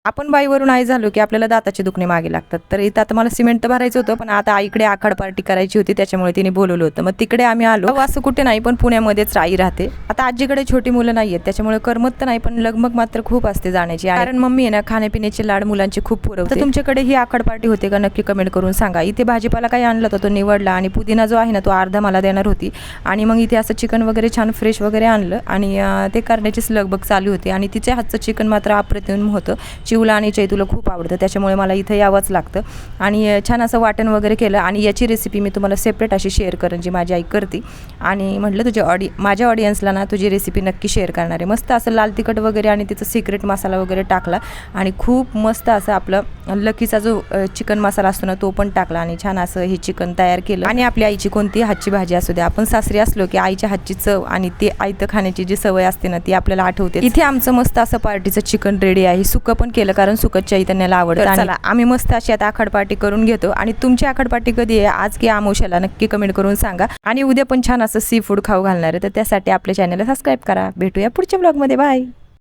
आपण बाईवरून आई झालो की आपल्याला दाताचे दुखणे मागे लागतात. तर इथं आता मला सिमेंट तर भरायचं होतं, पण आता आईकडे आखाड पार्टी करायची होती, त्याच्यामुळे तिने बोलवलं होतं. मग तिकडे आम्ही आलो. असं कुठे नाही, पण पुण्यामध्येच आई राहते. आता आजीकडे छोटी मुलं नाही आहेत, त्याच्यामुळे करमत तर नाही, पण लगमग मात्र खूप असते जाण्याची. कारण मम्मी आहे ना, खाण्यापिण्याचे लाड मुलांचे खूप पुरवते. तर तुमच्याकडे ही आखाड पार्टी होते का नक्की कमेंट करून सांगा. इथे भाजीपाला काही आणला होता तो निवडला, आणि पुदिना जो आहे ना तो अर्धा मला देणार होती. आणि मग इथे असं चिकन वगैरे छान फ्रेश वगैरे आणलं, आणि ते करण्याचीच लगबग चालू होती. आणि तिच्या हातचं चिकन मात्र अप्रतिम होतं. चिवला आणि चैतूला खूप आवडतं, त्याच्यामुळे मला इथं यावंच लागतं. आणि छान असं वाटण वगैरे केलं, आणि याची रेसिपी मी तुम्हाला सेपरेट अशी शेअर करेन जी माझी आई करते. आणि म्हटलं माझ्या ऑडियन्सला ना तुझी रेसिपी नक्की शेअर करणार आहे. मस्त असं लाल तिखट वगैरे आणि तिचं सिक्रेट मसाला वगैरे टाकला, आणि खूप मस्त असं आपलं लकीचा जो चिकन मसाला असतो ना तो पण टाकला, आणि छान असं हे चिकन तयार केलं. आणि आपली आईची कोणतीही हातची भाजी असू द्या, आपण सासरी असलो की आईच्या हातची चव आणि ते आयतं खाण्याची जी सवय असते ना ती आपल्याला आठवते. इथे आमचं मस्त असं पार्टीचं चिकन रेडी आहे. सुकं पण केलं, कारण सुकं चैतन्याला आवडतं. चला आम्ही मस्त अशी आता आखाड पार्टी करून घेतो. आणि तुमची आखाड पार्टी कधी आहे, आज की आमोशाला, नक्की कमेंट करून सांगा. आणि उद्या पण छान असं सी फूड खाऊ घालणार आहे, तर त्यासाठी आपल्या चॅनलला सबस्क्राईब करा. भेटूया पुढच्या ब्लॉगमध्ये. बाय.